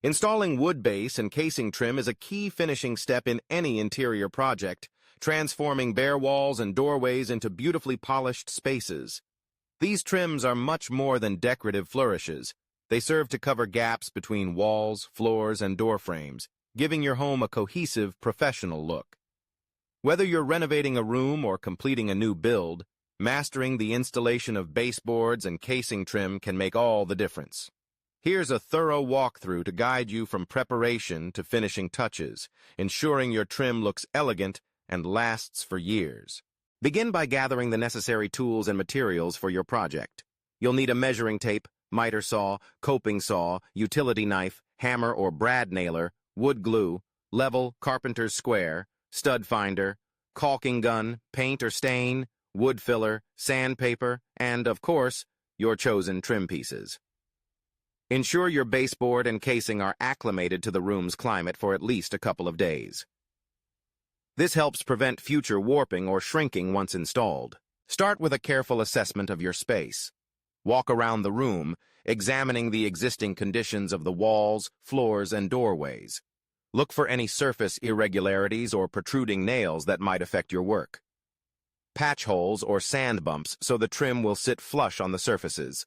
Installing wood base and casing trim is a key finishing step in any interior project, transforming bare walls and doorways into beautifully polished spaces. These trims are much more than decorative flourishes. They serve to cover gaps between walls, floors, and door frames, giving your home a cohesive, professional look. Whether you're renovating a room or completing a new build, mastering the installation of baseboards and casing trim can make all the difference. Here's a thorough walkthrough to guide you from preparation to finishing touches, ensuring your trim looks elegant and lasts for years. Begin by gathering the necessary tools and materials for your project. You'll need a measuring tape, miter saw, coping saw, utility knife, hammer or brad nailer, wood glue, level, carpenter's square, stud finder, caulking gun, paint or stain, wood filler, sandpaper, and, of course, your chosen trim pieces. Ensure your baseboard and casing are acclimated to the room's climate for at least a couple of days. This helps prevent future warping or shrinking once installed. Start with a careful assessment of your space. Walk around the room, examining the existing conditions of the walls, floors, and doorways. Look for any surface irregularities or protruding nails that might affect your work. Patch holes or sand bumps so the trim will sit flush on the surfaces.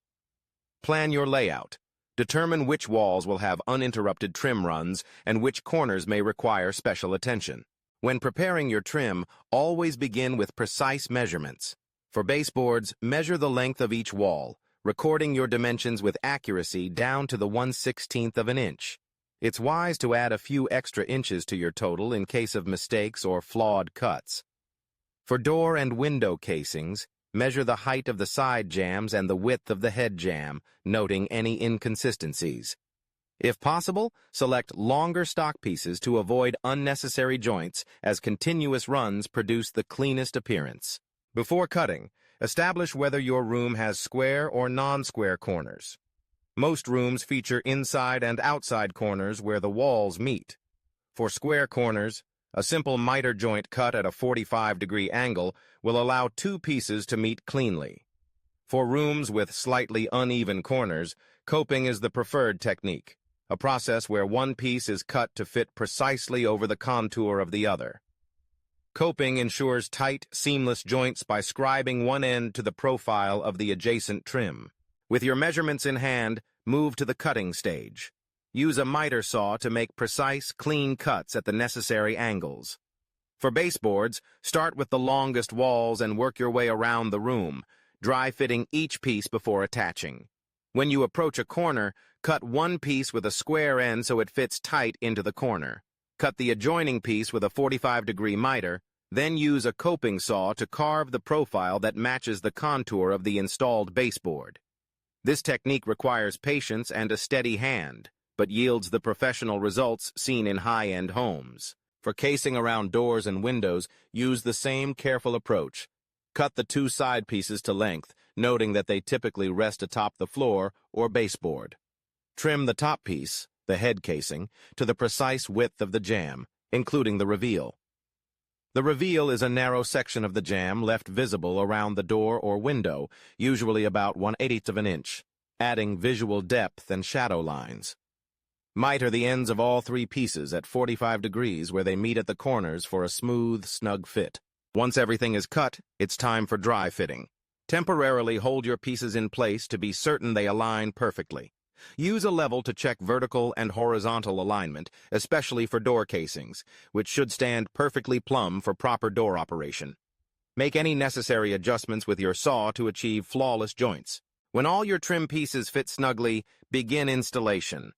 Plan your layout. Determine which walls will have uninterrupted trim runs and which corners may require special attention. When preparing your trim, always begin with precise measurements. For baseboards, measure the length of each wall, recording your dimensions with accuracy down to the 1/16 of an inch. It's wise to add a few extra inches to your total in case of mistakes or flawed cuts. For door and window casings, measure the height of the side jambs and the width of the head jamb, noting any inconsistencies. If possible, select longer stock pieces to avoid unnecessary joints, as continuous runs produce the cleanest appearance. Before cutting, establish whether your room has square or non-square corners. Most rooms feature inside and outside corners where the walls meet. For square corners, a simple miter joint cut at a 45-degree angle will allow two pieces to meet cleanly. For rooms with slightly uneven corners, coping is the preferred technique, a process where one piece is cut to fit precisely over the contour of the other. Coping ensures tight, seamless joints by scribing one end to the profile of the adjacent trim. With your measurements in hand, move to the cutting stage. Use a miter saw to make precise, clean cuts at the necessary angles. For baseboards, start with the longest walls and work your way around the room, dry-fitting each piece before attaching. When you approach a corner, cut one piece with a square end so it fits tight into the corner. Cut the adjoining piece with a 45-degree miter, then use a coping saw to carve the profile that matches the contour of the installed baseboard. This technique requires patience and a steady hand, but yields the professional results seen in high-end homes. For casing around doors and windows, use the same careful approach. Cut the two side pieces to length, noting that they typically rest atop the floor or baseboard. Trim the top piece, the head casing, to the precise width of the jamb, including the reveal. The reveal is a narrow section of the jamb left visible around the door or window, usually about 1/8 of an inch, adding visual depth and shadow lines. Miter the ends of all three pieces at 45 degrees where they meet at the corners for a smooth, snug fit. Once everything is cut, it's time for dry fitting. Temporarily hold your pieces in place to be certain they align perfectly. Use a level to check vertical and horizontal alignment, especially for door casings, which should stand perfectly plumb for proper door operation. Make any necessary adjustments with your saw to achieve flawless joints. When all your trim pieces fit snugly, begin installation.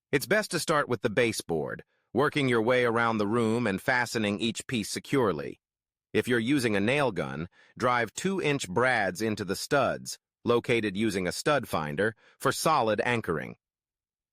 It's best to start with the baseboard, working your way around the room and fastening each piece securely. If you're using a nail gun, drive 2-inch brads into the studs, located using a stud finder, for solid anchoring.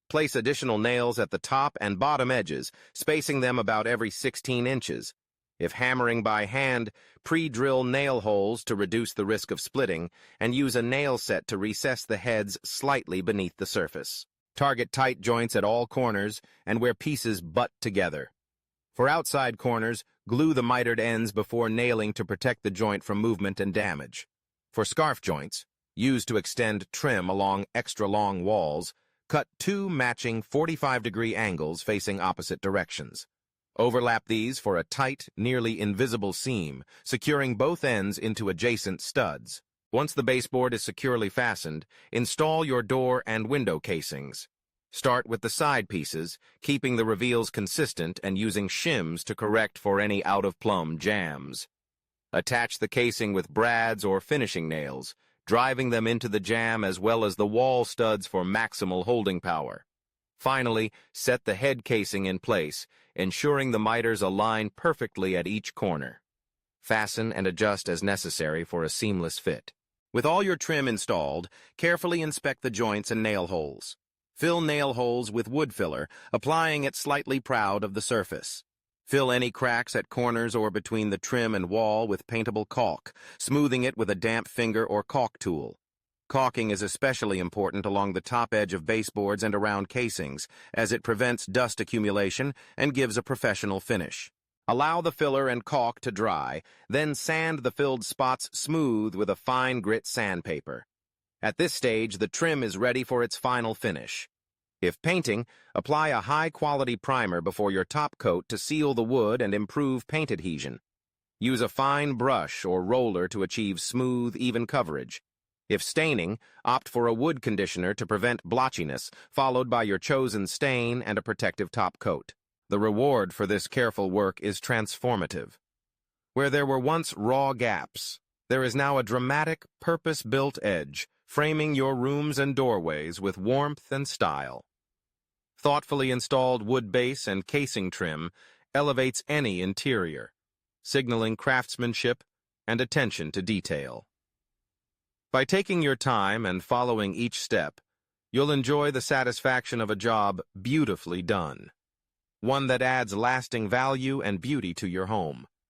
Place additional nails at the top and bottom edges, spacing them about every 16 inches. If hammering by hand, pre-drill nail holes to reduce the risk of splitting, and use a nail set to recess the heads slightly beneath the surface. Target tight joints at all corners and where pieces butt together. For outside corners, glue the mitered ends before nailing to protect the joint from movement and damage. For scarf joints, used to extend trim along extra long walls, Cut two matching 45-degree angles facing opposite directions. Overlap these for a tight, nearly invisible seam, securing both ends into adjacent studs. Once the baseboard is securely fastened, install your door and window casings. Start with the side pieces, keeping the reveals consistent and using shims to correct for any out-of-plumb jams. Attach the casing with brads or finishing nails, driving them into the jamb as well as the wall studs for maximal holding power. Finally, set the head casing in place, ensuring the miters align perfectly at each corner. Fasten and adjust as necessary for a seamless fit. With all your trim installed, carefully inspect the joints and nail holes. Fill nail holes with wood filler, applying it slightly proud of the surface. Fill any cracks at corners or between the trim and wall with paintable caulk, smoothing it with a damp finger or caulk tool. Caulking is especially important along the top edge of baseboards and around casings, as it prevents dust accumulation and gives a professional finish. Allow the filler and caulk to dry, then sand the filled spots smooth with a fine grit sandpaper. At this stage, the trim is ready for its final finish. If painting, apply a high-quality primer before your top coat to seal the wood and improve paint adhesion. Use a fine brush or roller to achieve smooth, even coverage. If staining, opt for a wood conditioner to prevent blotchiness, followed by your chosen stain and a protective top coat. The reward for this careful work is transformative. Where there were once raw gaps, there is now a dramatic, purpose-built edge, framing your rooms and doorways with warmth and style. Thoughtfully installed wood base and casing trim elevates any interior, signaling craftsmanship and attention to detail. By taking your time and following each step, you'll enjoy the satisfaction of a job beautifully done, one that adds lasting value and beauty to your home.